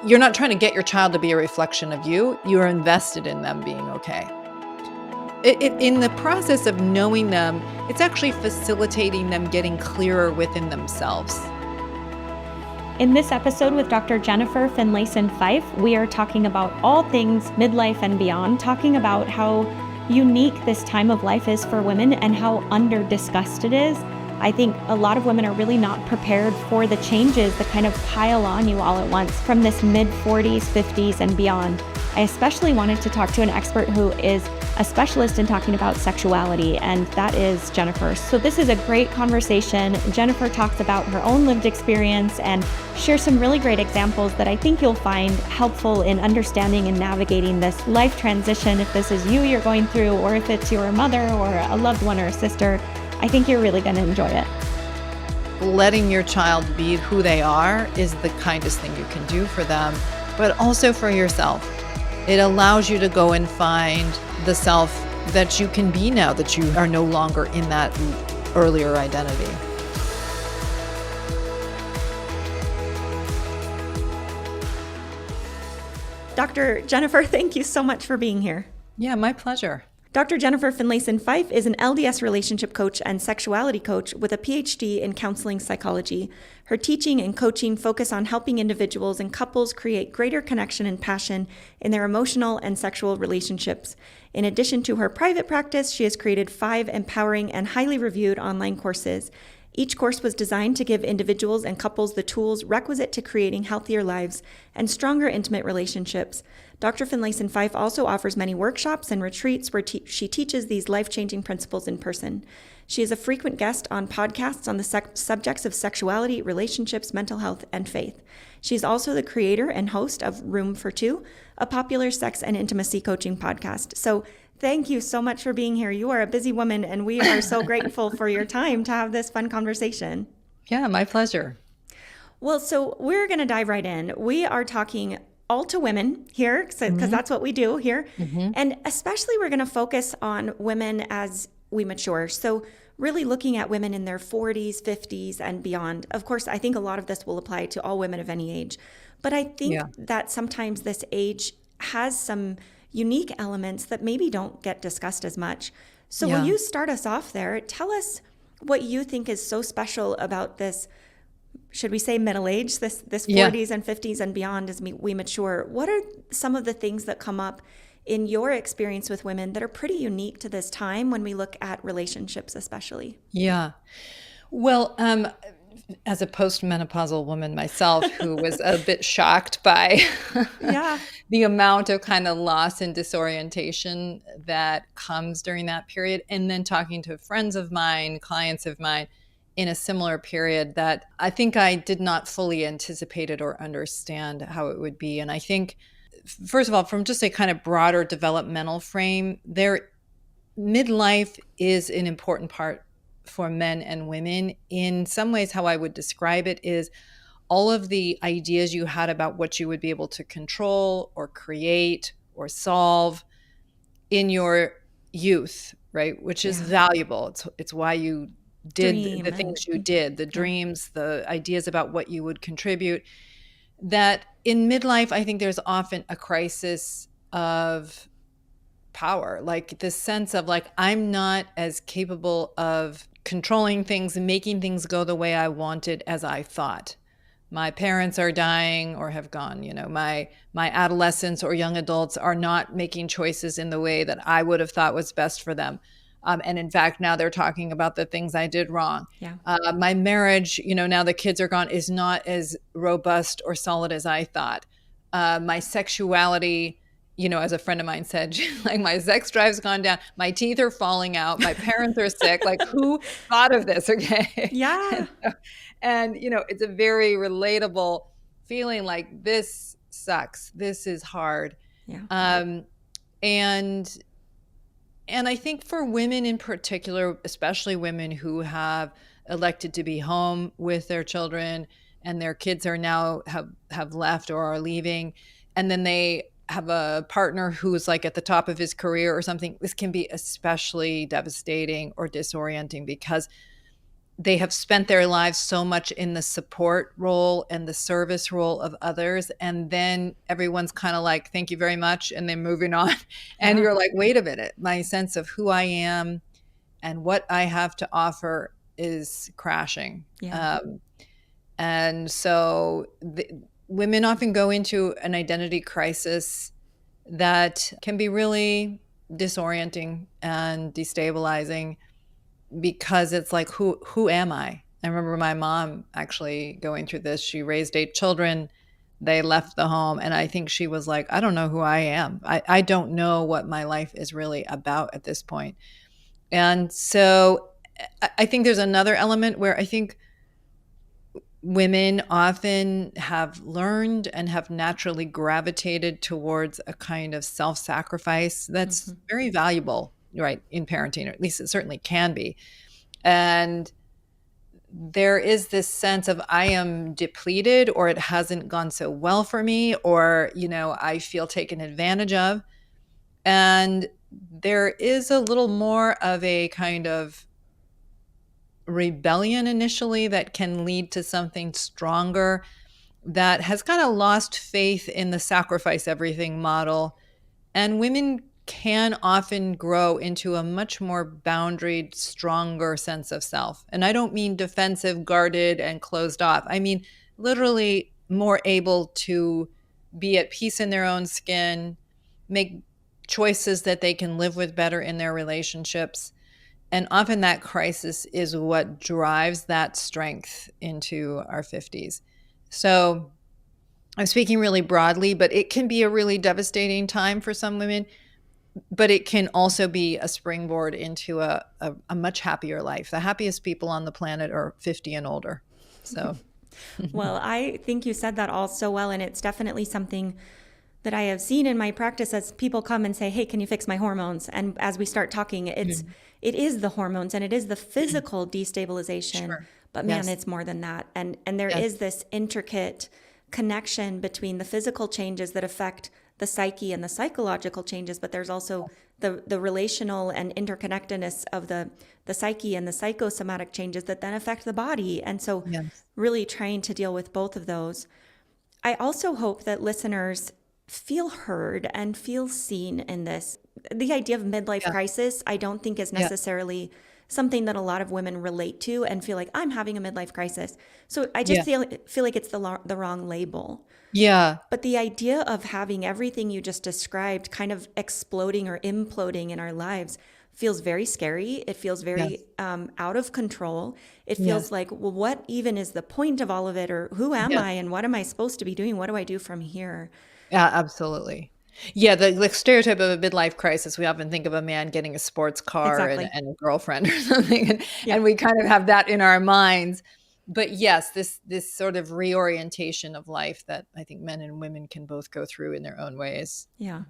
you're not trying to get your child to be a reflection of you. You are invested in them being okay. In the process of knowing them, it's actually facilitating them getting clearer within themselves. In this episode with Dr. Jennifer Finlayson-Fife, we are talking about all things midlife and beyond, talking about how unique this time of life is for women and how under-discussed it is. I think a lot of women are really not prepared for the changes that kind of pile on you all at once from this mid-40s, 50s, and beyond. I especially wanted to talk to an expert who is a specialist in talking about sexuality, and that is Jennifer. So this is a great conversation. Jennifer talks about her own lived experience and shares some really great examples that I think you'll find helpful in understanding and navigating this life transition. If this is you're going through, or if it's your mother or a loved one or a sister, I think you're really going to enjoy it. Letting your child be who they are is the kindest thing you can do for them, but also for yourself. It allows you to go and find the self that you can be now that you are no longer in that earlier identity. Dr. Jennifer, thank you so much for being here. Yeah, my pleasure. Dr. Jennifer Finlayson-Fife is an LDS relationship coach and sexuality coach with a PhD in counseling psychology. Her teaching and coaching focus on helping individuals and couples create greater connection and passion in their emotional and sexual relationships. In addition to her private practice, she has created 5 empowering and highly reviewed online courses. Each course was designed to give individuals and couples the tools requisite to creating healthier lives and stronger intimate relationships. Dr. Finlayson-Fife also offers many workshops and retreats where she teaches these life-changing principles in person. She is a frequent guest on podcasts on the subjects of sexuality, relationships, mental health, and faith. She's also the creator and host of Room for Two, a popular sex and intimacy coaching podcast. So thank you so much for being here. You are a busy woman, and we are so grateful for your time to have this fun conversation. Yeah, my pleasure. Well, so we're going to dive right in. We are talking all to women here, because that's what we do here. And especially we're going to focus on women as we mature. So really looking at women in their 40s, 50s, and beyond. Of course, I think a lot of this will apply to all women of any age. But I think that sometimes this age has some unique elements that maybe don't get discussed as much. So will you start us off there? Tell us what you think is so special about this, should we say middle age, this 40s and 50s and beyond as we mature. What are some of the things that come up in your experience with women that are pretty unique to this time when we look at relationships especially? Yeah. Well, as a postmenopausal woman myself who was a bit shocked by the amount of kind of loss and disorientation that comes during that period, and then talking to friends of mine, clients of mine in a similar period, that I think I did not fully anticipate it or understand how it would be. And I think, first of all, from just a kind of broader developmental frame, midlife is an important part for men and women. In some ways, how I would describe it is all of the ideas you had about what you would be able to control or create or solve in your youth, right? Which is valuable. It's why you did the things you did, the dreams, the ideas about what you would contribute. That in midlife, I think there's often a crisis of power, like this sense of like, I'm not as capable of controlling things and making things go the way I wanted as I thought. My parents are dying or have gone, my adolescents or young adults are not making choices in the way that I would have thought was best for them. And in fact, now they're talking about the things I did wrong. My marriage, now the kids are gone, is not as robust or solid as I thought. My sexuality, as a friend of mine said, like, my sex drive's gone down. My teeth are falling out. My parents are sick. Like, who thought of this? Okay. Yeah. And it's a very relatable feeling, like, this sucks. This is hard. And I think for women in particular, especially women who have elected to be home with their children and their kids are now have left or are leaving, and then they have a partner who's like at the top of his career or something, this can be especially devastating or disorienting, because they have spent their lives so much in the support role and the service role of others. And then everyone's kind of like, thank you very much. And then moving on. And Yeah. you're like, wait a minute, my sense of who I am and what I have to offer is crashing. Yeah. And so women often go into an identity crisis that can be really disorienting and destabilizing, because it's like, who am I? I remember my mom actually going through this. She raised 8 children. They left the home. And I think she was like, I don't know who I am. I don't know what my life is really about at this point. And so I think there's another element where I think women often have learned and have naturally gravitated towards a kind of self-sacrifice that's very valuable, right, in parenting, or at least it certainly can be. And there is this sense of, I am depleted, or it hasn't gone so well for me, or, I feel taken advantage of. And there is a little more of a kind of rebellion initially that can lead to something stronger, that has kind of lost faith in the sacrifice everything model. And women can often grow into a much more boundaried, stronger sense of self. And I don't mean defensive, guarded, and closed off. I mean literally more able to be at peace in their own skin, make choices that they can live with better in their relationships. And often that crisis is what drives that strength into our 50s. So I'm speaking really broadly, but it can be a really devastating time for some women, but it can also be a springboard into a much happier life. The happiest people on the planet are 50 and older. So, well, I think you said that all so well. And it's definitely something that I have seen in my practice as people come and say, hey, can you fix my hormones? And as we start talking, it is the hormones and it is the physical destabilization. Sure. But man, it's more than that. And there is this intricate connection between the physical changes that affect the psyche and the psychological changes, but there's also the relational and interconnectedness of the psyche and the psychosomatic changes that then affect the body. And so really trying to deal with both of those. I also hope that listeners feel heard and feel seen in this. The idea of midlife crisis, I don't think is necessarily something that a lot of women relate to and feel like, I'm having a midlife crisis. So I just feel like it's the wrong label. Yeah. But the idea of having everything you just described kind of exploding or imploding in our lives feels very scary. It feels very out of control. It feels like, well, what even is the point of all of it? Or who am I and what am I supposed to be doing? What do I do from here? Yeah, absolutely. Yeah, the stereotype of a midlife crisis, we often think of a man getting a sports car and a girlfriend or something, and we kind of have that in our minds. But yes, this sort of reorientation of life that I think men and women can both go through in their own ways. Yeah.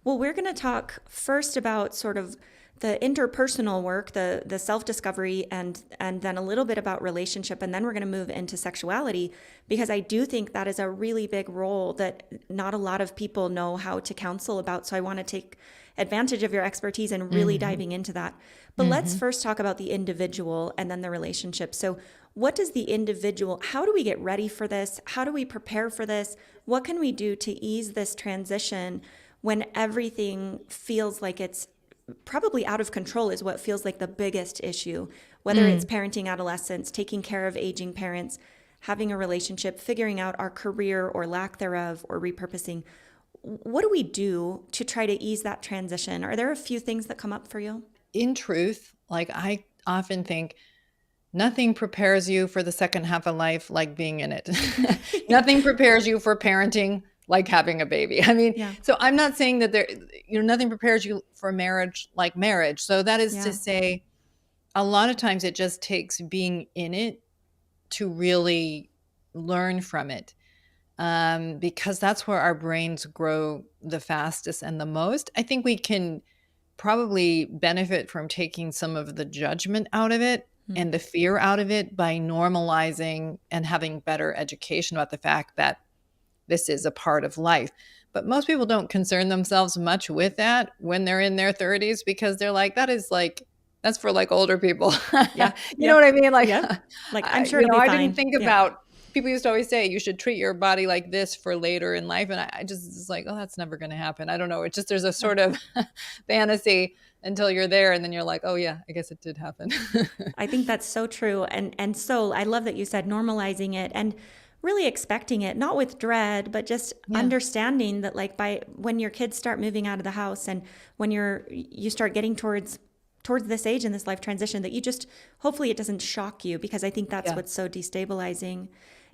Well, we're going to talk first about sort of the interpersonal work, the self-discovery, and then a little bit about relationship. And then we're going to move into sexuality, because I do think that is a really big role that not a lot of people know how to counsel about. So I want to take advantage of your expertise and really diving into that. But let's first talk about the individual and then the relationship. So what does the individual, how do we get ready for this? How do we prepare for this? What can we do to ease this transition when everything feels like it's probably out of control, is what feels like the biggest issue, whether it's parenting adolescents, taking care of aging parents, having a relationship, figuring out our career or lack thereof, or repurposing. What do we do to try to ease that transition? Are there a few things that come up for you? In truth, like I often think, nothing prepares you for the second half of life like being in it. Nothing prepares you for parenting like having a baby. I mean, so I'm not saying that nothing prepares you for marriage like marriage. So that is to say, a lot of times it just takes being in it to really learn from it. Because that's where our brains grow the fastest and the most. I think we can probably benefit from taking some of the judgment out of it and the fear out of it by normalizing and having better education about the fact that this is a part of life. But most people don't concern themselves much with that when they're in their 30s, because they're like, that is like That's for like older people. Yeah. You know what I mean? Like, Yep. Like, I'm sure it'll be I didn't fine. think Yeah. about, people used to always say you should treat your body like this for later in life. And I just was like, oh, that's never going to happen. I don't know. It's just, there's a sort of fantasy until you're there. And then you're like, oh yeah, I guess it did happen. I think that's so true. And so I love that you said normalizing it and really expecting it, not with dread, but just Yeah. understanding that like by when your kids start moving out of the house and when you start getting towards this age in this life transition, that you just hopefully it doesn't shock you, because I think that's Yeah. what's so destabilizing.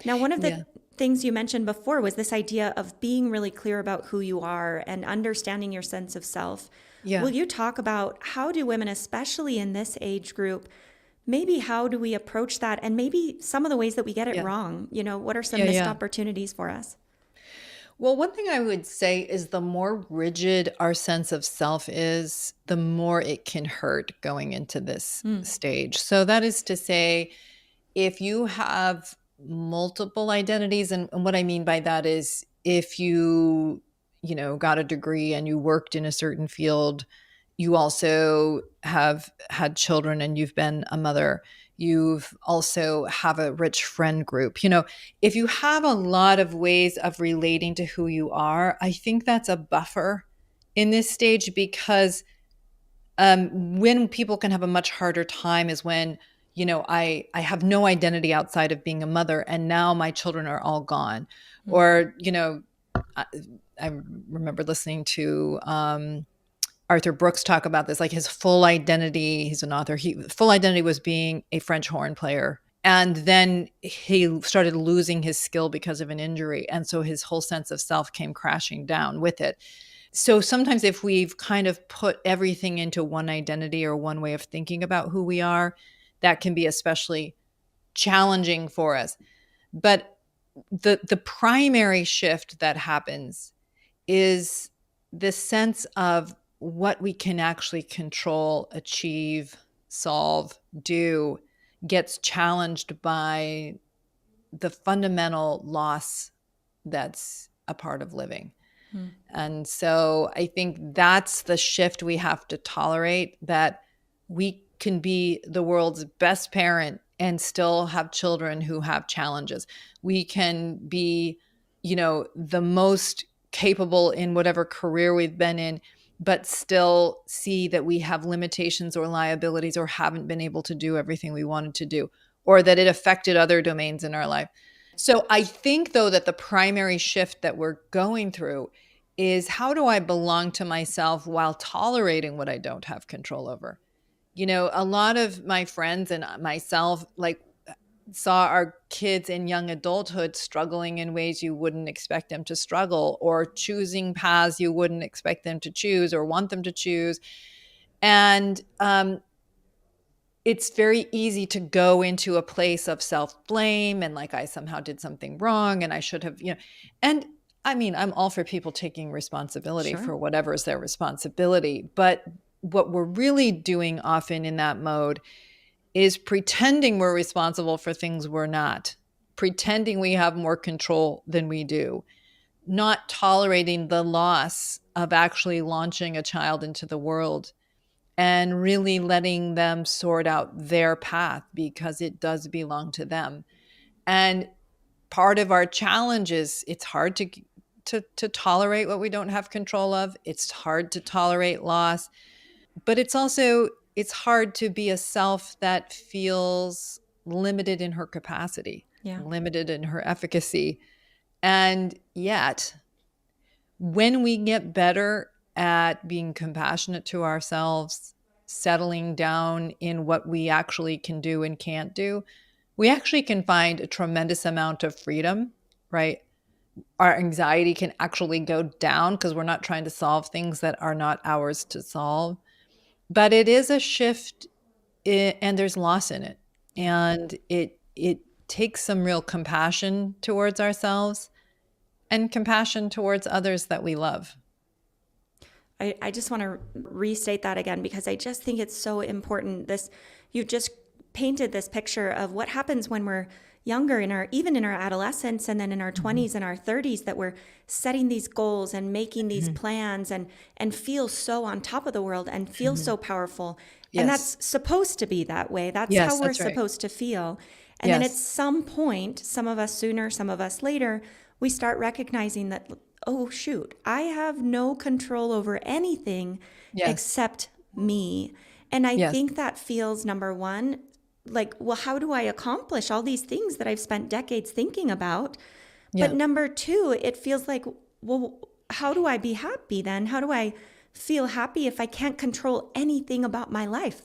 Now, one of Yeah. the things you mentioned before was this idea of being really clear about who you are and understanding your sense of self. Yeah. Will you talk about how do women, especially in this age group, maybe how do we approach that, and maybe some of the ways that we get it Yeah. wrong? What are some Yeah. missed Yeah. opportunities for us? Well, one thing I would say is the more rigid our sense of self is, the more it can hurt going into this Mm. stage. So that is to say, if you have multiple identities, and what I mean by that is if got a degree and you worked in a certain field, you also have had children and you've been a mother, you've also have a rich friend group. If you have a lot of ways of relating to who you are, I think that's a buffer in this stage, because when people can have a much harder time is when, I have no identity outside of being a mother, and now my children are all gone. Mm. Or, I, I remember listening to Arthur Brooks talk about this, like his full identity, he's an author, full identity was being a French horn player. And then he started losing his skill because of an injury. And so his whole sense of self came crashing down with it. So sometimes if we've kind of put everything into one identity or one way of thinking about who we are, that can be especially challenging for us. But the primary shift that happens is the sense of what we can actually control, achieve, solve, do gets challenged by the fundamental loss that's a part of living. Mm. And so I think that's the shift we have to tolerate, that we can be the world's best parent and still have children who have challenges. We can be, the most capable in whatever career we've been in, but still see that we have limitations or liabilities, or haven't been able to do everything we wanted to do, or that it affected other domains in our life. So I think, though, that the primary shift that we're going through is, how do I belong to myself while tolerating what I don't have control over? A lot of my friends and myself saw our kids in young adulthood struggling in ways you wouldn't expect them to struggle, or choosing paths you wouldn't expect them to choose or want them to choose. And it's very easy to go into a place of self-blame and like, I somehow did something wrong and I should have, and I mean, I'm all for people taking responsibility Sure. for whatever is their responsibility. But what we're really doing often in that mode is pretending we're responsible for things we're not, pretending we have more control than we do, not tolerating the loss of actually launching a child into the world and really letting them sort out their path, because it does belong to them. And part of our challenge is, it's hard to tolerate what we don't have control of. It's hard to tolerate loss, but it's hard to be a self that feels limited in her capacity, Yeah. limited in her efficacy. And yet, when we get better at being compassionate to ourselves, settling down in what we actually can do and can't do, we actually can find a tremendous amount of freedom, right? Our anxiety can actually go down because we're not trying to solve things that are not ours to solve. But it is a shift, and there's loss in it. Yeah. And it takes some real compassion towards ourselves and compassion towards others that we love. I just want to restate that again, because I just think it's so important. You've just painted this picture of what happens when we're younger, even in our adolescence, and then in our 20s and our 30s, that we're setting these goals and making these plans and feel so on top of the world and feel so powerful. Yes. And that's supposed to be that way. That's Yes, how we're that's right. supposed to feel. And then at some point, some of us sooner, some of us later, we start recognizing that, oh, shoot, I have no control over anything except me. And I think that feels, number one, like, well, how do I accomplish all these things that I've spent decades thinking about? But number two, it feels like, well, how do I be happy then? How do I feel happy if I can't control anything about my life?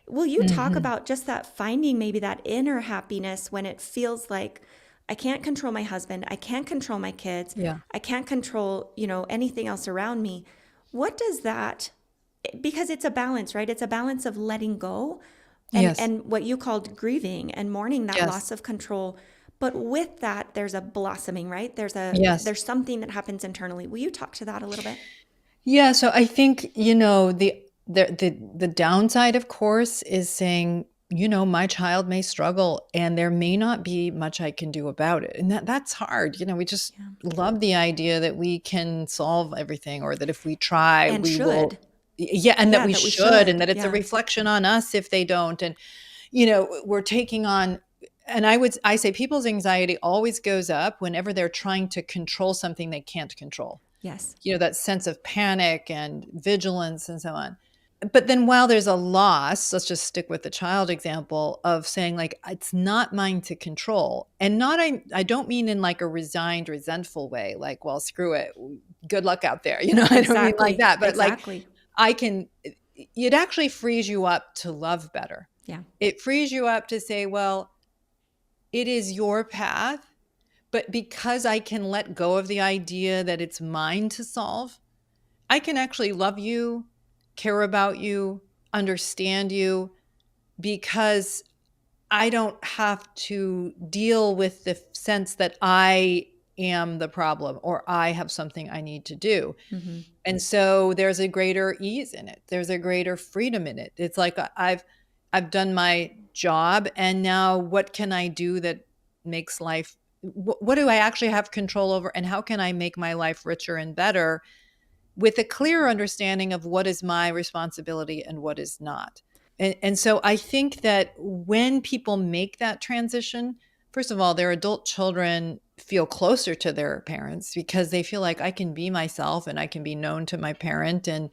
Will you talk about just that, finding maybe that inner happiness when it feels like I can't control my husband, I can't control my kids, I can't control, anything else around me. What does that, because it's a balance, right? It's a balance of letting go and what you called grieving and mourning that loss of control. But with that, there's a blossoming, right? There's something that happens internally. Will you talk to that a little bit? Yeah. So I think, the downside, of course, is saying, my child may struggle and there may not be much I can do about it. And that's hard. We just love the idea that we can solve everything, or that if we try, and we should. will. Yeah. And that we should, and that it's a reflection on us if they don't. And, we're taking on, and I say people's anxiety always goes up whenever they're trying to control something they can't control. Yes. That sense of panic and vigilance and so on. But then while there's a loss, let's just stick with the child example of saying, like, it's not mine to control. And I don't mean in like a resigned, resentful way, like, well, screw it, good luck out there. I don't mean like that. But like, it actually frees you up to love better. Yeah. It frees you up to say, well, it is your path, but because I can let go of the idea that it's mine to solve, I can actually love you, care about you, understand you, because I don't have to deal with the sense that I am the problem or I have something I need to do. Mm-hmm. And so there's a greater ease in it. There's a greater freedom in it. It's like I've done my job, and now what can I do that makes life, what do I actually have control over, and how can I make my life richer and better with a clear understanding of what is my responsibility and what is not. And so I think that when people make that transition, first of all, their adult children feel closer to their parents because they feel like I can be myself and I can be known to my parent, and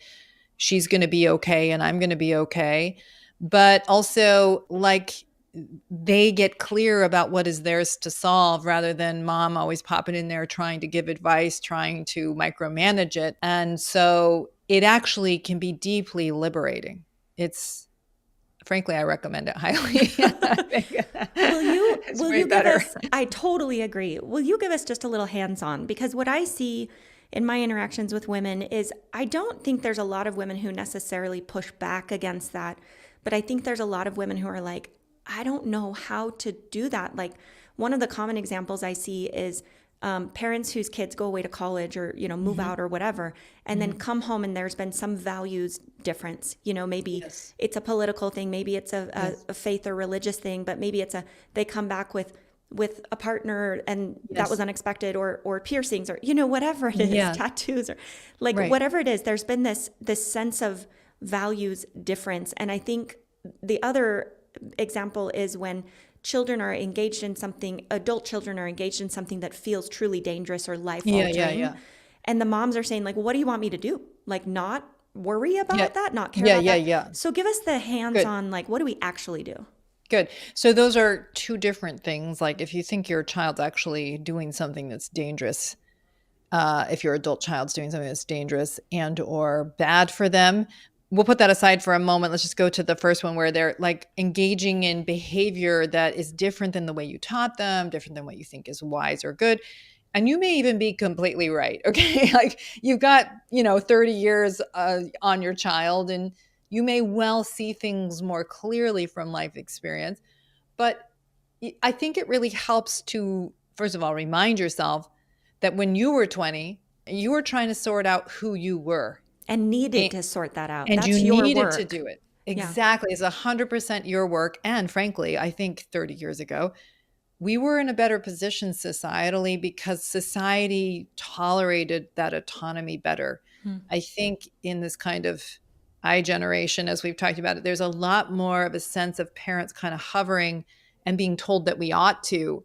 she's going to be okay and I'm going to be okay. But also, like, they get clear about what is theirs to solve, rather than mom always popping in there trying to give advice, trying to micromanage it. And so it actually can be deeply liberating. Frankly, I recommend it highly. Will you give us, I totally agree. Will you give us just a little hands-on? Because what I see in my interactions with women is, I don't think there's a lot of women who necessarily push back against that. But I think there's a lot of women who are like, I don't know how to do that. Like, one of the common examples I see is parents whose kids go away to college or, move out or whatever, and then come home and there's been some values difference. Maybe it's a political thing, maybe it's a faith or religious thing, but maybe they come back with a partner and that was unexpected, or piercings, or, whatever it is, tattoos, or like whatever it is, there's been this sense of values difference. And I think the other example is when children are engaged in something, adult children are engaged in something that feels truly dangerous or life-altering. And the moms are saying, like, what do you want me to do? Like, not worry about that, not care about that? So give us the hands-on, like, what do we actually do? Good. So those are two different things. Like, if you think your child's actually doing something that's dangerous, if your adult child's doing something that's dangerous and or bad for them, we'll put that aside for a moment. Let's just go to the first one, where they're like engaging in behavior that is different than the way you taught them, different than what you think is wise or good. And you may even be completely right. Okay. Like, you've got, 30 years on your child, and you may well see things more clearly from life experience. But I think it really helps to, first of all, remind yourself that when you were 20, you were trying to sort out who you were. And needed to sort that out. And that's you your needed work. to do it. Exactly. It's 100% your work. And frankly, I think 30 years ago, we were in a better position societally because society tolerated that autonomy better. I think in this kind of I generation, as we've talked about it, there's a lot more of a sense of parents kind of hovering and being told that we ought to,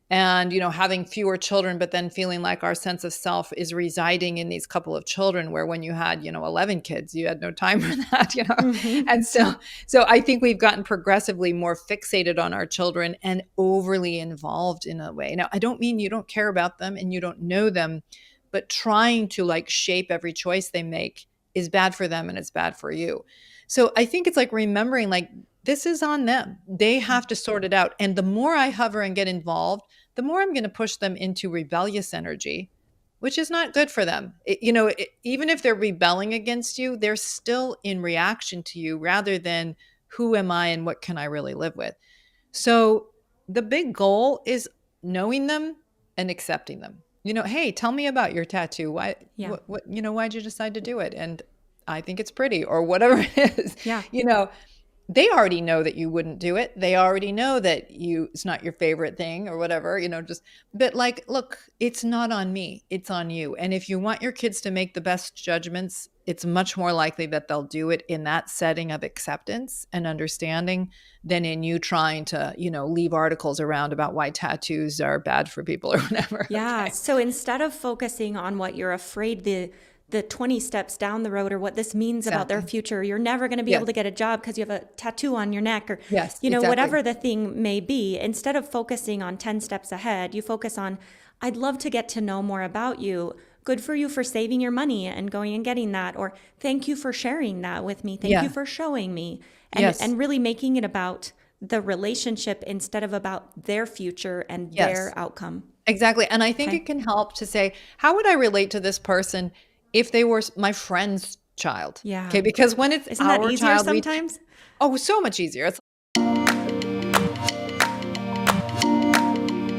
and having fewer children, but then feeling like our sense of self is residing in these couple of children, where when you had 11 kids, you had no time for that. And so I think we've gotten progressively more fixated on our children and overly involved in a way. Now, I don't mean you don't care about them and you don't know them, but trying to like shape every choice they make is bad for them and it's bad for you. So I think it's like remembering, like, this is on them. They have to sort it out. And the more I hover and get involved, the more I'm going to push them into rebellious energy, which is not good for them. Even if they're rebelling against you, they're still in reaction to you rather than who am I and what can I really live with. So the big goal is knowing them and accepting them. Hey, tell me about your tattoo. Why, why'd you decide to do it? And I think it's pretty, or whatever it is. Yeah. They already know that you wouldn't do it. They already know that it's not your favorite thing or whatever, but like, look, it's not on me, it's on you. And if you want your kids to make the best judgments, it's much more likely that they'll do it in that setting of acceptance and understanding than in you trying to, leave articles around about why tattoos are bad for people or whatever. Yeah. Okay. So instead of focusing on what you're afraid the 20 steps down the road or what this means about their future, you're never going to be able to get a job because you have a tattoo on your neck, or whatever the thing may be. Instead of focusing on 10 steps ahead, you focus on, I'd love to get to know more about you. Good for you for saving your money and going and getting that, or thank you for sharing that with me. Thank you for showing me. And really making it about the relationship instead of about their future and their outcome. Exactly. And I think it can help to say, how would I relate to this person if they were my friend's child? Yeah. Okay. Because when it's Isn't our that easier child, sometimes? So much easier.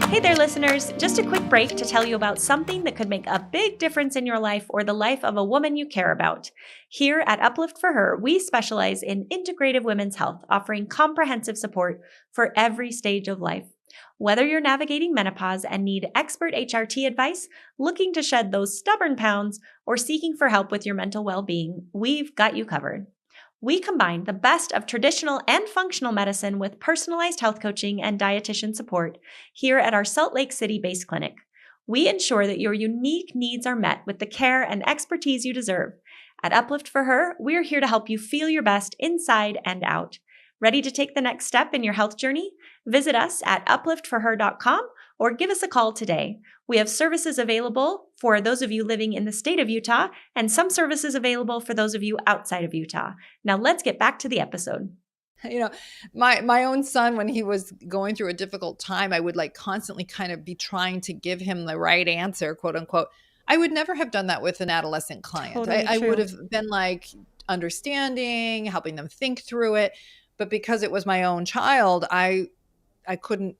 Hey there, listeners. Just a quick break to tell you about something that could make a big difference in your life or the life of a woman you care about. Here at Uplift for Her, we specialize in integrative women's health, offering comprehensive support for every stage of life. Whether you're navigating menopause and need expert HRT advice, looking to shed those stubborn pounds, or seeking for help with your mental well-being, we've got you covered. We combine the best of traditional and functional medicine with personalized health coaching and dietitian support here at our Salt Lake City-based clinic. We ensure that your unique needs are met with the care and expertise you deserve. At Uplift for Her, we're here to help you feel your best inside and out. Ready to take the next step in your health journey? Visit us at upliftforher.com or give us a call today. We have services available for those of you living in the state of Utah and some services available for those of you outside of Utah. Now let's get back to the episode. My own son, when he was going through a difficult time, I would like constantly kind of be trying to give him the right answer, quote unquote. I would never have done that with an adolescent client. Totally I true. would have been like understanding, helping them think through it. But because it was my own child, I couldn't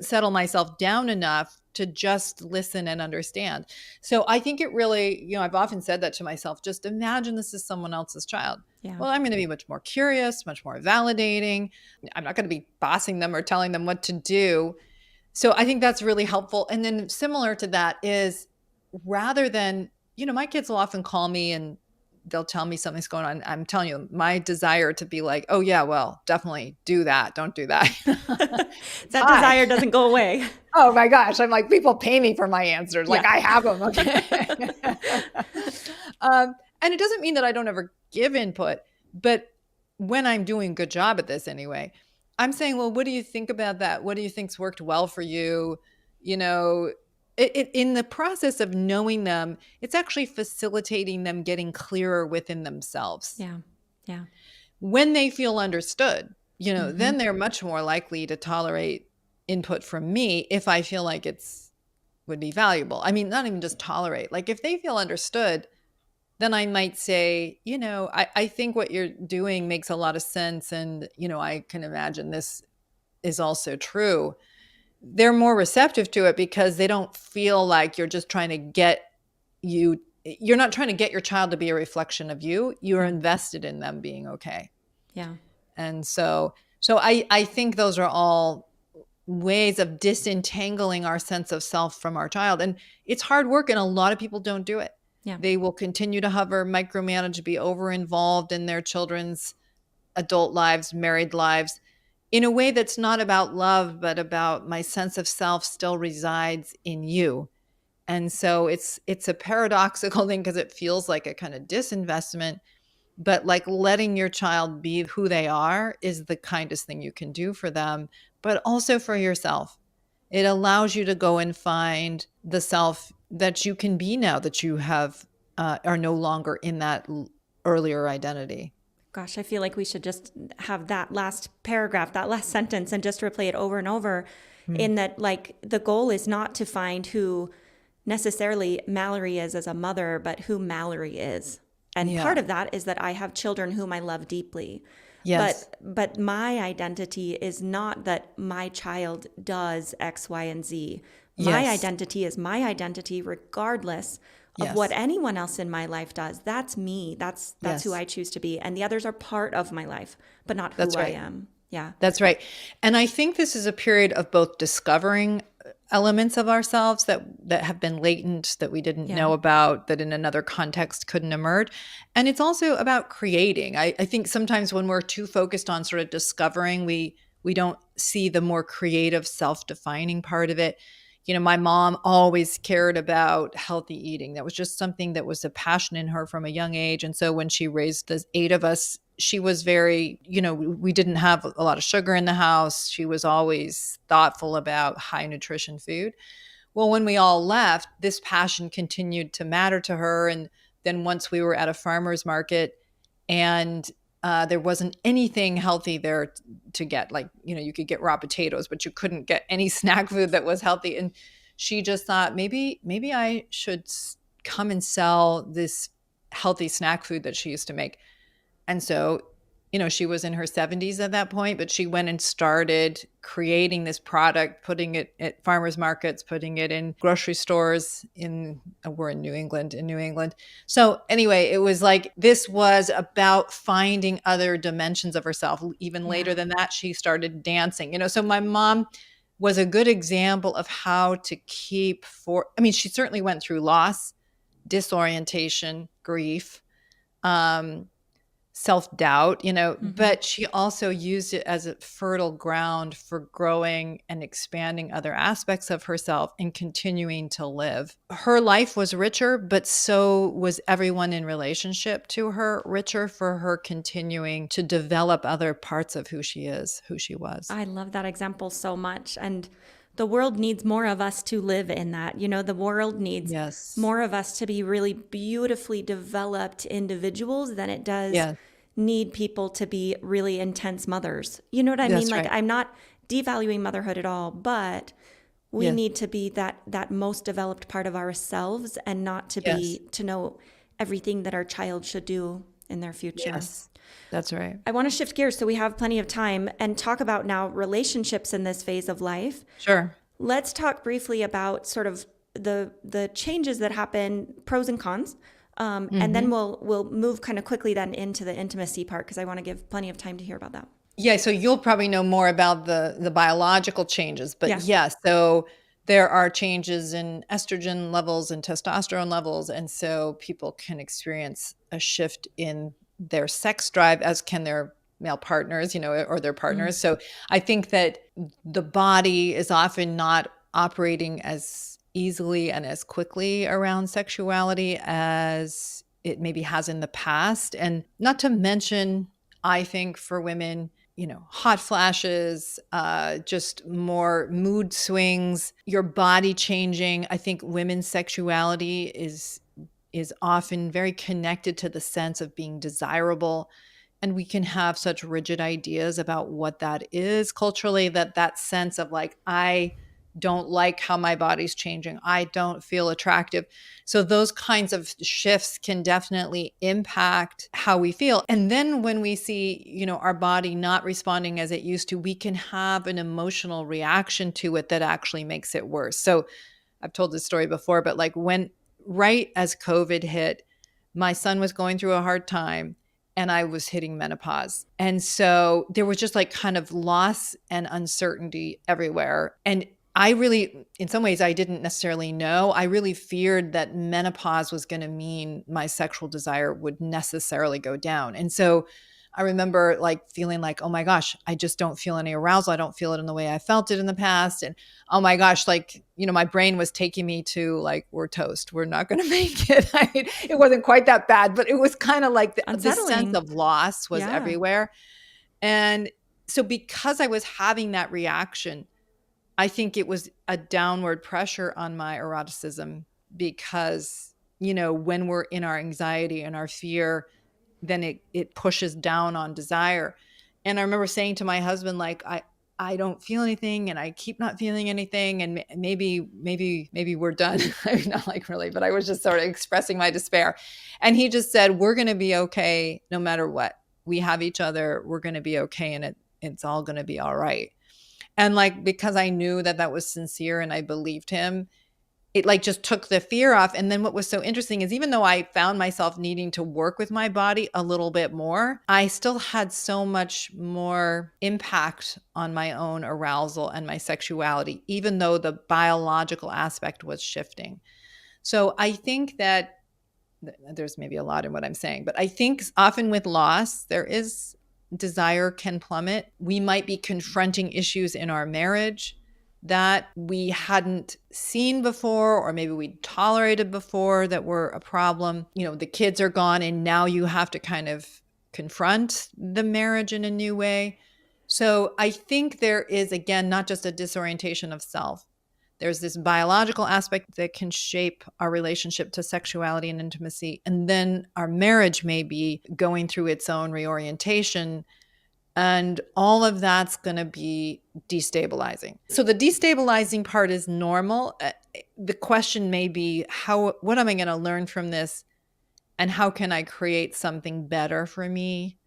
settle myself down enough to just listen and understand. So I think it really, I've often said that to myself, just imagine this is someone else's child. Yeah. Well, I'm going to be much more curious, much more validating. I'm not going to be bossing them or telling them what to do. So I think that's really helpful. And then similar to that is, rather than, my kids will often call me and they'll tell me something's going on. I'm telling you, my desire to be like, oh yeah, well, definitely do that. Don't do that. That desire doesn't go away. Oh my gosh. I'm like, people pay me for my answers. Like I have them. Okay. And it doesn't mean that I don't ever give input, but when I'm doing a good job at this anyway, I'm saying, well, what do you think about that? What do you think's worked well for you? In the process of knowing them, it's actually facilitating them getting clearer within themselves. Yeah. Yeah. When they feel understood, then they're much more likely to tolerate input from me if I feel like would be valuable. I mean, not even just tolerate. Like if they feel understood, then I might say, I think what you're doing makes a lot of sense. And, I can imagine this is also true. They're more receptive to it because they don't feel like you're just trying to you're not trying to get your child to be a reflection of you. You're invested in them being okay. Yeah. And so I think those are all ways of disentangling our sense of self from our child. And it's hard work, and a lot of people don't do it. Yeah. They will continue to hover, micromanage, be over involved in their children's adult lives, married lives, in a way that's not about love, but about my sense of self still resides in you. And so it's a paradoxical thing because it feels like a kind of disinvestment, but like letting your child be who they are is the kindest thing you can do for them, but also for yourself. It allows you to go and find the self that you can be now that you have are no longer in that earlier identity. Gosh, I feel like we should just have that last paragraph, that last sentence, and just replay it over and over. Mm. In that, like, the goal is not to find who necessarily Mallory is as a mother, but who Mallory is. And Yeah. part of that is that I have children whom I love deeply. Yes. But my identity is not that my child does X, Y, and Z. My Yes. identity is my identity regardless of Yes. what anyone else in my life does. That's me. That's Yes. who I choose to be. And the others are part of my life, but not who That's I right. am. Yeah. That's right. And I think this is a period of both discovering elements of ourselves that have been latent, that we didn't Yeah. know about, that in another context couldn't emerge. And it's also about creating. I think sometimes when we're too focused on sort of discovering, we don't see the more creative, self-defining part of it. You know, my mom always cared about healthy eating. That was just something that was a passion in her from a young age. And so when she raised the 8 of us, she was very, we didn't have a lot of sugar in the house. She was always thoughtful about high nutrition food. Well, when we all left, this passion continued to matter to her. And then once we were at a farmer's market and there wasn't anything healthy there to get, like, you could get raw potatoes, but you couldn't get any snack food that was healthy. And she just thought, maybe I should come and sell this healthy snack food that she used to make. And so, she was in her 70s at that point, but she went and started creating this product, putting it at farmers markets, putting it in grocery stores we're in New England. So anyway, it was like, this was about finding other dimensions of herself. Even later than that, she started dancing, so my mom was a good example of how to she certainly went through loss, disorientation, grief, self-doubt, but she also used it as a fertile ground for growing and expanding other aspects of herself and continuing to live. Her life was richer, but so was everyone in relationship to her richer for her continuing to develop other parts of who she is, who she was. I love that example so much. And the world needs more of us to live in that. The world needs more of us to be really beautifully developed individuals than it does need people to be really intense mothers. You know what I mean? Like, right. I'm not devaluing motherhood at all, but we need to be that most developed part of ourselves, and not to be to know everything that our child should do in their future. Yes. That's right. I want to shift gears so we have plenty of time and talk about now relationships in this phase of life. Sure. Let's talk briefly about sort of the changes that happen, pros and cons. And then we'll move kind of quickly then into the intimacy part, because I want to give plenty of time to hear about that. Yeah, so you'll probably know more about the biological changes, but so there are changes in estrogen levels and testosterone levels, and so people can experience a shift in their sex drive, as can their male partners, or their partners. So I think that the body is often not operating as easily and as quickly around sexuality as it maybe has in the past. And not to mention, I think for women, hot flashes, just more mood swings, your body changing. I think women's sexuality is often very connected to the sense of being desirable. And we can have such rigid ideas about what that is culturally, that sense of like, I don't like how my body's changing. I don't feel attractive. So those kinds of shifts can definitely impact how we feel. And then when we see, our body not responding as it used to, we can have an emotional reaction to it that actually makes it worse. So I've told this story before, but like right as COVID hit, my son was going through a hard time. and I was hitting menopause. And so there was just like kind of loss and uncertainty everywhere. And I really, in some ways, I didn't necessarily know. I really feared that menopause was going to mean my sexual desire would necessarily go down. And so I remember like feeling like, oh my gosh, I just don't feel any arousal. I don't feel it in the way I felt it in the past. And oh my gosh, like, my brain was taking me to like, we're toast. We're not going to make it. It wasn't quite that bad, but it was kind of like the sense of loss was everywhere. And so because I was having that reaction, I think it was a downward pressure on my eroticism because, when we're in our anxiety and our fear, then it pushes down on desire. And I remember saying to my husband, like, I don't feel anything and I keep not feeling anything. And maybe we're done. I mean, not like really, but I was just sort of expressing my despair. And he just said, we're going to be okay no matter what. We have each other. We're going to be okay. And it's all going to be all right. And like, because I knew that was sincere and I believed him, it like just took the fear off. And then what was so interesting is even though I found myself needing to work with my body a little bit more, I still had so much more impact on my own arousal and my sexuality, even though the biological aspect was shifting. So I think that there's maybe a lot in what I'm saying, but I think often with loss, there is desire can plummet. We might be confronting issues in our marriage that we hadn't seen before, or maybe we tolerated before that were a problem. The kids are gone and now you have to kind of confront the marriage in a new way. So I think there is, again, not just a disorientation of self. There's this biological aspect that can shape our relationship to sexuality and intimacy. And then our marriage may be going through its own reorientation. And all of that's going to be destabilizing. So the destabilizing part is normal. The question may be, what am I going to learn from this? And how can I create something better for me?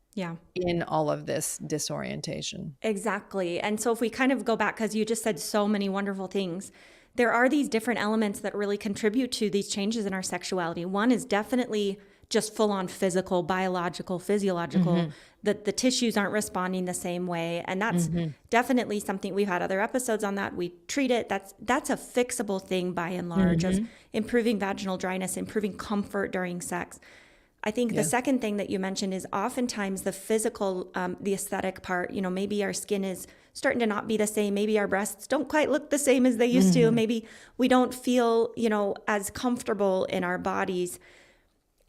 In all of this disorientation. Exactly. And so if we kind of go back, because you just said so many wonderful things, there are these different elements that really contribute to these changes in our sexuality. One is definitely just full on physical, biological, physiological, that the tissues aren't responding the same way. And that's definitely something, we've had other episodes on that. We treat it. That's a fixable thing by and large, of improving vaginal dryness, improving comfort during sex. I think the second thing that you mentioned is oftentimes the physical, the aesthetic part. Maybe our skin is starting to not be the same. Maybe our breasts don't quite look the same as they used to. Maybe we don't feel, as comfortable in our bodies.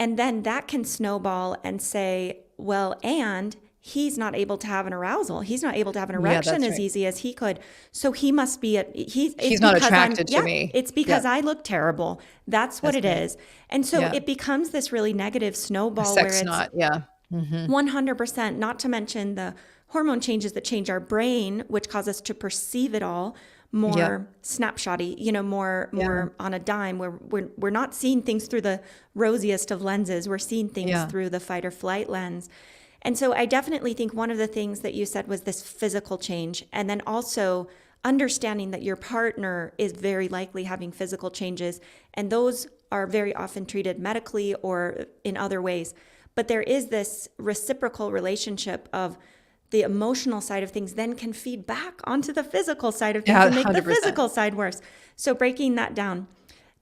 And then that can snowball and say, well, and he's not able to have an arousal. He's not able to have an erection as easy as he could. So he must be, he's not attracted to me. It's because I look terrible. That's what it is. And so it becomes this really negative snowball Sex where it's 100%, not to mention the hormone changes that change our brain, which cause us to perceive it all more snapshotty, more on a dime, where we're not seeing things through the rosiest of lenses. We're seeing things through the fight or flight lens. And so I definitely think one of the things that you said was this physical change, and then also understanding that your partner is very likely having physical changes, and those are very often treated medically or in other ways. But there is this reciprocal relationship of the emotional side of things then can feed back onto the physical side of things and make 100%. The physical side worse. So breaking that down,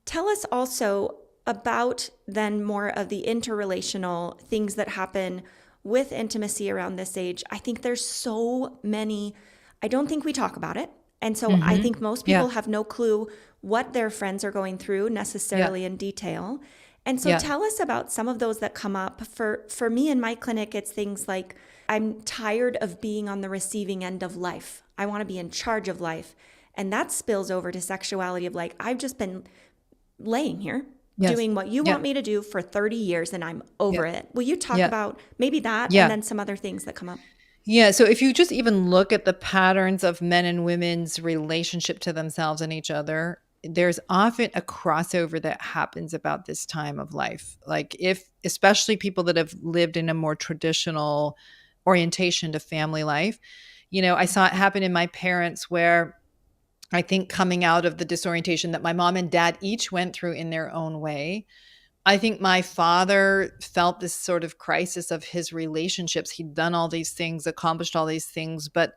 tell us also about then more of the interrelational things that happen with intimacy around this age. I think there's so many, I don't think we talk about it. And so I think most people have no clue what their friends are going through necessarily in detail. And so tell us about some of those that come up. For me in my clinic, it's things like, I'm tired of being on the receiving end of life. I want to be in charge of life. And that spills over to sexuality of like, I've just been laying here doing what you want me to do for 30 years and I'm over it. Will you talk about maybe that and then some other things that come up? Yeah. So if you just even look at the patterns of men and women's relationship to themselves and each other, there's often a crossover that happens about this time of life. Like especially people that have lived in a more traditional orientation to family life, I saw it happen in my parents where I think coming out of the disorientation that my mom and dad each went through in their own way, I think my father felt this sort of crisis of his relationships. He'd done all these things, accomplished all these things, but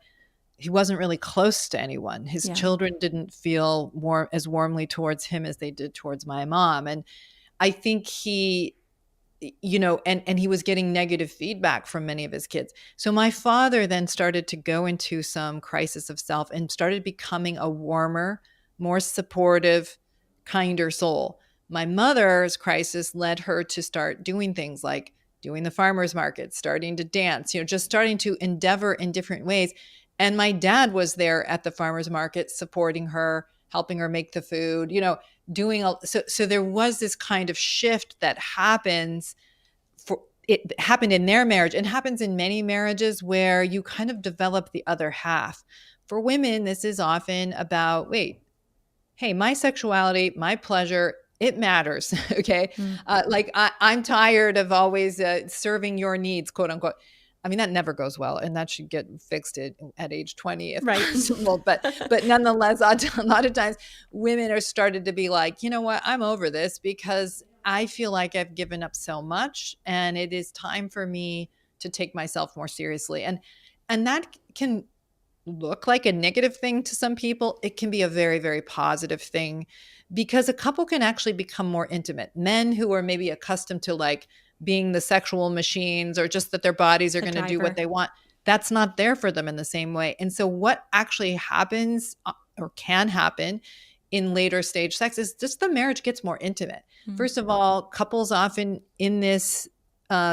he wasn't really close to anyone. His Yeah. children didn't feel as warmly towards him as they did towards my mom. And I think he, and he was getting negative feedback from many of his kids. So my father then started to go into some crisis of self and started becoming a warmer, more supportive, kinder soul. My mother's crisis led her to start doing things like doing the farmers market, starting to dance, just starting to endeavor in different ways. And my dad was there at the farmers market supporting her, helping her make the food, so there was this kind of shift that happens. It happened in their marriage and happens in many marriages where you kind of develop the other half. For women, this is often about, wait, hey, my sexuality, my pleasure, it matters. Okay. I'm tired of always serving your needs, quote unquote. I mean, that never goes well, and that should get fixed at age 20 if possible. But nonetheless, a lot of times women are started to be like, you know what, I'm over this because I feel like I've given up so much, and it is time for me to take myself more seriously. And that can look like a negative thing to some people. It can be a very, very positive thing because a couple can actually become more intimate. Men who are maybe accustomed to like being the sexual machines or just that their bodies are going to do what they want, that's not there for them in the same way. And so what actually happens or can happen in later stage sex is just the marriage gets more intimate. Mm-hmm. First of all, couples often in this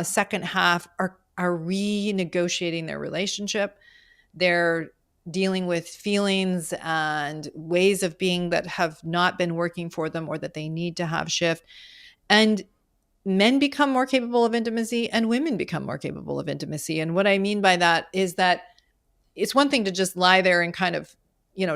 second half are renegotiating their relationship. They're dealing with feelings and ways of being that have not been working for them or that they need to have shift. And men become more capable of intimacy and women become more capable of intimacy. And what I mean by that is that it's one thing to just lie there and kind of,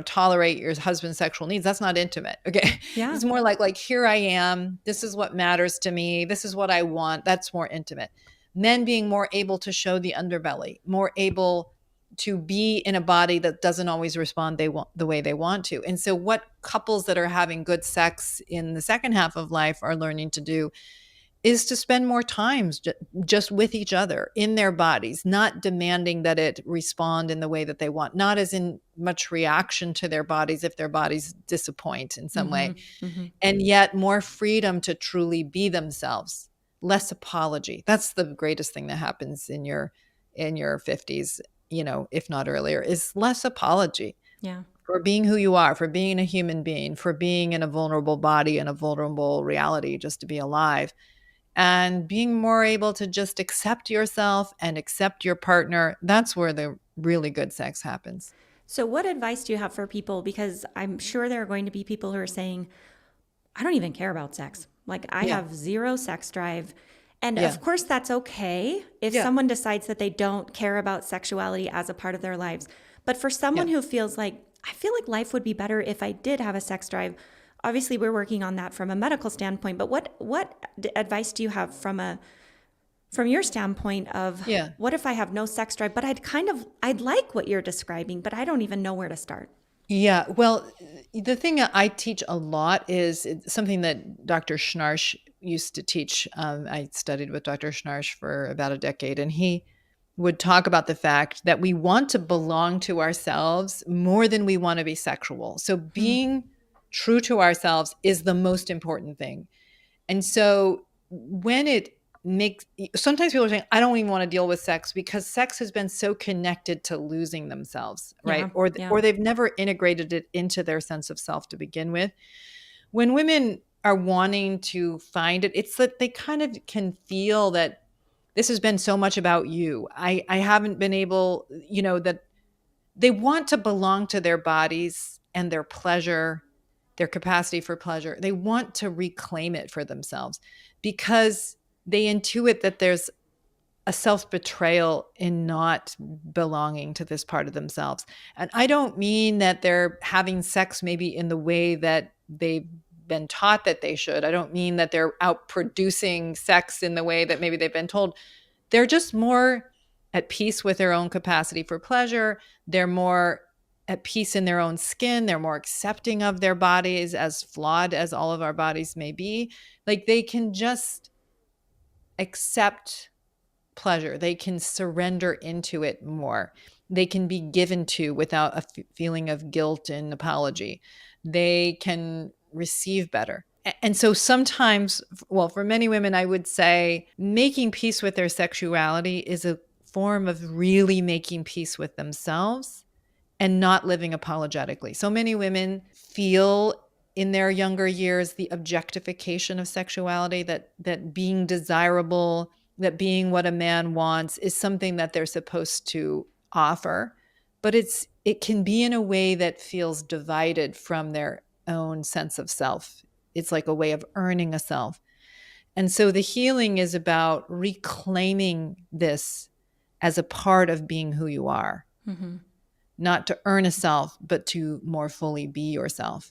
tolerate your husband's sexual needs. That's not intimate. Okay. Yeah. It's more like, here I am. This is what matters to me. This is what I want. That's more intimate. Men being more able to show the underbelly, more able to be in a body that doesn't always respond the way they want to. And so what couples that are having good sex in the second half of life are learning to do is to spend more time just with each other in their bodies, not demanding that it respond in the way that they want, not as in much reaction to their bodies if their bodies disappoint in some way, and yet more freedom to truly be themselves, less apology. That's the greatest thing that happens in your 50s, if not earlier, is less apology. Yeah. For being who you are, for being a human being, for being in a vulnerable body and a vulnerable reality, just to be alive. And being more able to just accept yourself and accept your partner. That's where the really good sex happens. So what advice do you have for people? Because I'm sure there are going to be people who are saying, I don't even care about sex. Like I have zero sex drive. And of course that's okay if someone decides that they don't care about sexuality as a part of their lives. But for someone who feels like, I feel like life would be better if I did have a sex drive. Obviously, we're working on that from a medical standpoint, but what advice do you have from your standpoint of what if I have no sex drive, but I'd like what you're describing, but I don't even know where to start? Yeah, well, the thing I teach a lot is something that Dr. Schnarch used to teach. I studied with Dr. Schnarch for about a decade, and he would talk about the fact that we want to belong to ourselves more than we want to be sexual. So being true to ourselves is the most important thing. And so when sometimes people are saying, I don't even want to deal with sex because sex has been so connected to losing themselves, right? Or they've never integrated it into their sense of self to begin with. When women are wanting to find it, it's that they kind of can feel that this has been so much about you. I haven't been able, that they want to belong to their bodies and their pleasure, their capacity for pleasure. They want to reclaim it for themselves because they intuit that there's a self-betrayal in not belonging to this part of themselves. And I don't mean that they're having sex maybe in the way that they've been taught that they should. I don't mean that they're out producing sex in the way that maybe they've been told. They're just more at peace with their own capacity for pleasure. They're more at peace in their own skin. They're more accepting of their bodies, as flawed as all of our bodies may be. Like, they can just accept pleasure. They can surrender into it more. They can be given to without a feeling of guilt and apology. They can receive better. And so sometimes, well, for many women, I would say making peace with their sexuality is a form of really making peace with themselves and not living apologetically. So many women feel in their younger years the objectification of sexuality, that being desirable, that being what a man wants is something that they're supposed to offer. But it can be in a way that feels divided from their own sense of self. It's like a way of earning a self. And so the healing is about reclaiming this as a part of being who you are. Mm-hmm. Not to earn a self, but to more fully be yourself.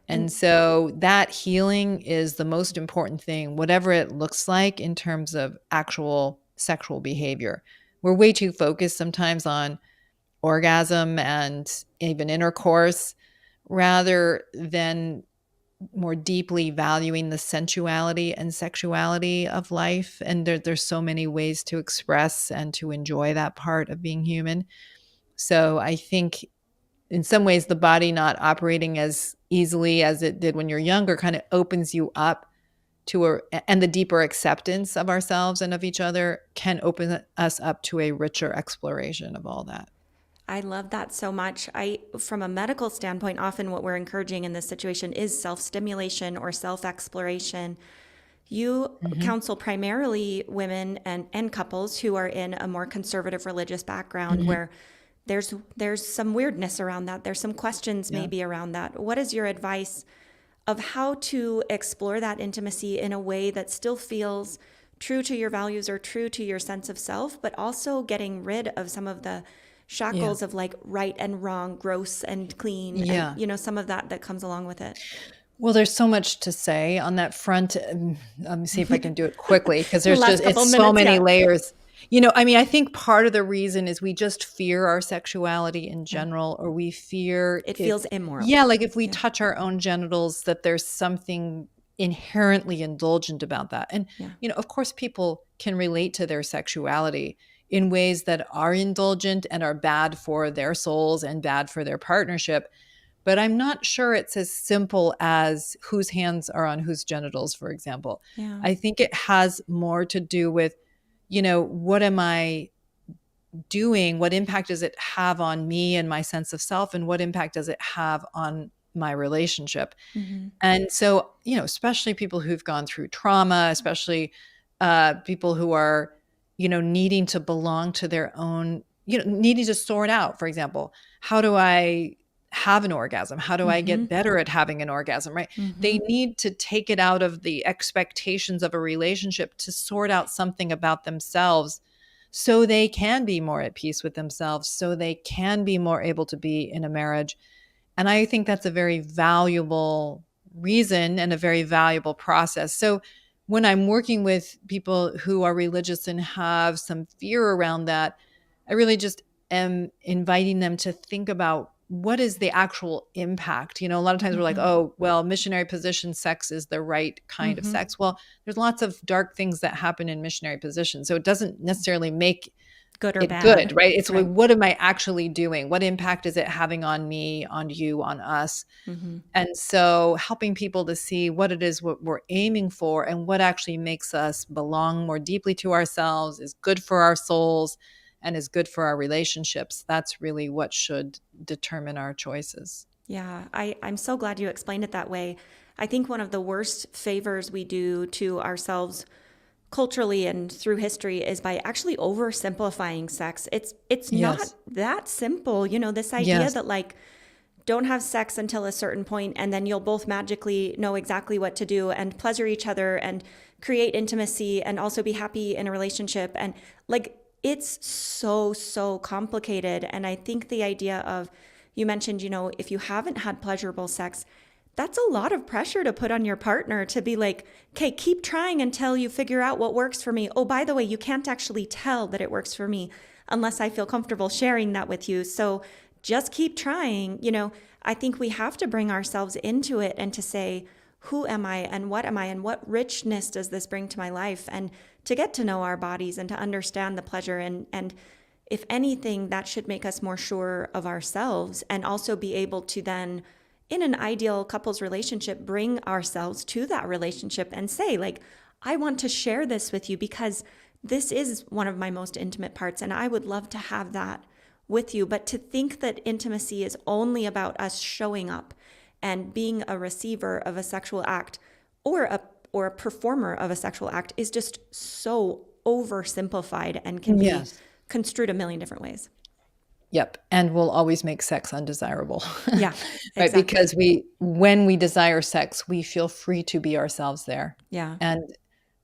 And so that healing is the most important thing, whatever it looks like in terms of actual sexual behavior. We're way too focused sometimes on orgasm and even intercourse, rather than more deeply valuing the sensuality and sexuality of life. And there's so many ways to express and to enjoy that part of being human. So I think in some ways, the body not operating as easily as it did when you're younger kind of opens you up to and the deeper acceptance of ourselves and of each other can open us up to a richer exploration of all that. I love that so much. From a medical standpoint, often what we're encouraging in this situation is self-stimulation or self-exploration. You counsel primarily women and couples who are in a more conservative religious background where there's some weirdness around that. There's some questions maybe around that. What is your advice of how to explore that intimacy in a way that still feels true to your values or true to your sense of self, but also getting rid of some of the shackles of like right and wrong, gross and clean, and some of that comes along with it? Well, there's so much to say on that front. Let me see if I can do it quickly, because there's it's so many layers. I think part of the reason is we just fear our sexuality in general, or we fear it feels immoral. Yeah, like if we touch our own genitals, that there's something inherently indulgent about that. And, of course, people can relate to their sexuality in ways that are indulgent and are bad for their souls and bad for their partnership. But I'm not sure it's as simple as whose hands are on whose genitals, for example. Yeah. I think it has more to do with, what am I doing? What impact does it have on me and my sense of self? And what impact does it have on my relationship? Mm-hmm. And so, especially people who've gone through trauma, especially people who are, needing to belong to their own, needing to sort out, for example, how do I have an orgasm? How do I get better at having an orgasm, right? Mm-hmm. They need to take it out of the expectations of a relationship to sort out something about themselves so they can be more at peace with themselves, so they can be more able to be in a marriage. And I think that's a very valuable reason and a very valuable process. So when I'm working with people who are religious and have some fear around that, I really just am inviting them to think about what is the actual impact. A lot of times we're like, oh, well, missionary position sex is the right kind of sex. Well, there's lots of dark things that happen in missionary positions. So it doesn't necessarily make good or bad. Good, right? It's right. Like, what am I actually doing? What impact is it having on me, on you, on us? Mm-hmm. And so helping people to see what it is what we're aiming for and what actually makes us belong more deeply to ourselves, is good for our souls, and is good for our relationships. That's really what should determine our choices. Yeah, I'm so glad you explained it that way. I think one of the worst favors we do to ourselves culturally and through history is by actually oversimplifying sex. It's not that simple. This idea that like, don't have sex until a certain point and then you'll both magically know exactly what to do and pleasure each other and create intimacy and also be happy in a relationship. And like, it's so complicated. And I think the idea of, you mentioned, if you haven't had pleasurable sex, that's a lot of pressure to put on your partner to be like, okay, keep trying until you figure out what works for me. Oh, by the way, you can't actually tell that it works for me unless I feel comfortable sharing that with you. So just keep trying. I think we have to bring ourselves into it and to say, who am I and what richness does this bring to my life? And to get to know our bodies and to understand the pleasure. And if anything, that should make us more sure of ourselves, and also be able to then, in an ideal couples relationship, bring ourselves to that relationship and say, like, I want to share this with you because this is one of my most intimate parts, and I would love to have that with you. But to think that intimacy is only about us showing up and being a receiver of a sexual act or a performer of a sexual act is just so oversimplified and can be construed a million different ways. Yep. And will always make sex undesirable. Yeah. Right. Exactly. Because when we desire sex, we feel free to be ourselves there. Yeah. And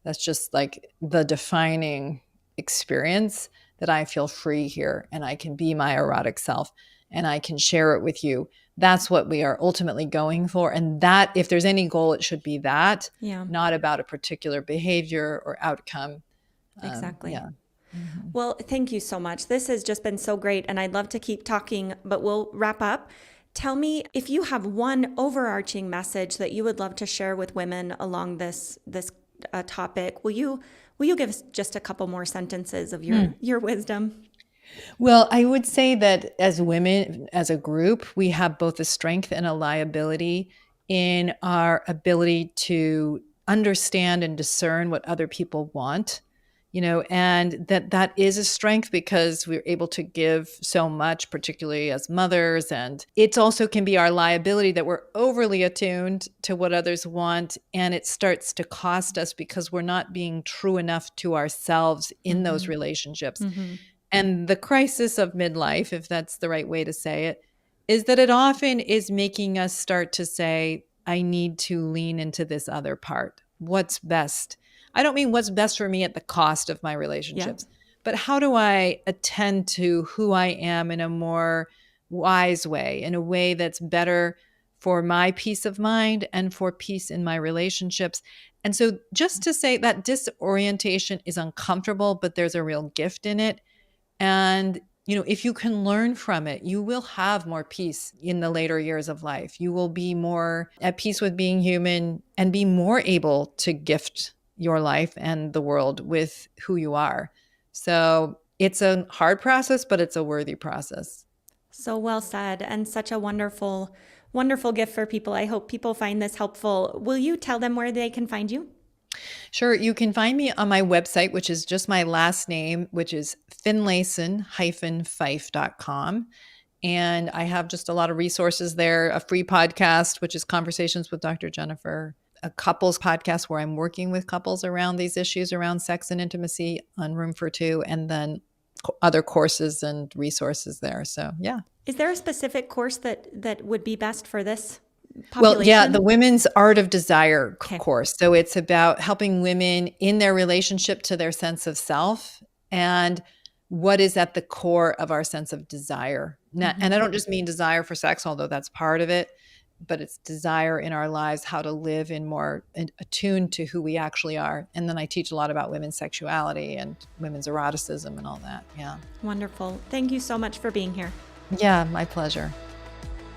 that's just like the defining experience, that I feel free here and I can be my erotic self and I can share it with you. That's what we are ultimately going for. And that, if there's any goal, it should be that, not about a particular behavior or outcome. Exactly. Mm-hmm. Well, thank you so much. This has just been so great. And I'd love to keep talking, but we'll wrap up. Tell me if you have one overarching message that you would love to share with women along this topic. Will you give us just a couple more sentences of your wisdom? Well, I would say that as women, as a group, we have both a strength and a liability in our ability to understand and discern what other people want, and that is a strength because we're able to give so much, particularly as mothers. And it also can be our liability that we're overly attuned to what others want. And it starts to cost us because we're not being true enough to ourselves in those relationships. Mm-hmm. And the crisis of midlife, if that's the right way to say it, is that it often is making us start to say, I need to lean into this other part. What's best? I don't mean what's best for me at the cost of my relationships, but how do I attend to who I am in a more wise way, in a way that's better for my peace of mind and for peace in my relationships? And so just to say that disorientation is uncomfortable, but there's a real gift in it. And, if you can learn from it, you will have more peace in the later years of life. You will be more at peace with being human and be more able to gift your life and the world with who you are. So it's a hard process, but it's a worthy process. So well said, and such a wonderful, wonderful gift for people. I hope people find this helpful. Will you tell them where they can find you? Sure. You can find me on my website, which is just my last name, which is Finlayson-Fife.com. And I have just a lot of resources there, a free podcast, which is Conversations with Dr. Jennifer, a couples podcast where I'm working with couples around these issues around sex and intimacy on Room for Two, and then other courses and resources there. So, yeah. Is there a specific course that would be best for this population? Well, yeah, the Women's Art of Desire course. So it's about helping women in their relationship to their sense of self and what is at the core of our sense of desire. And I don't just mean desire for sex, although that's part of it, but it's desire in our lives, how to live in more attuned to who we actually are. And then I teach a lot about women's sexuality and women's eroticism and all that. Yeah. Wonderful. Thank you so much for being here. Yeah, my pleasure.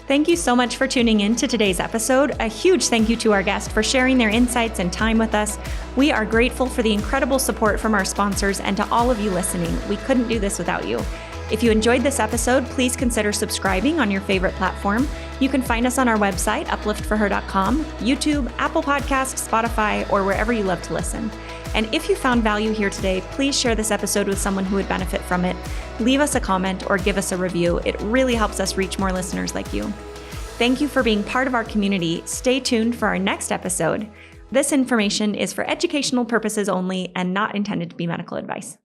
Thank you so much for tuning in to today's episode. A huge thank you to our guest for sharing their insights and time with us. We are grateful for the incredible support from our sponsors and to all of you listening. We couldn't do this without you. If you enjoyed this episode, please consider subscribing on your favorite platform. You can find us on our website, upliftforher.com, YouTube, Apple Podcasts, Spotify, or wherever you love to listen. And if you found value here today, please share this episode with someone who would benefit from it. Leave us a comment or give us a review. It really helps us reach more listeners like you. Thank you for being part of our community. Stay tuned for our next episode. This information is for educational purposes only and not intended to be medical advice.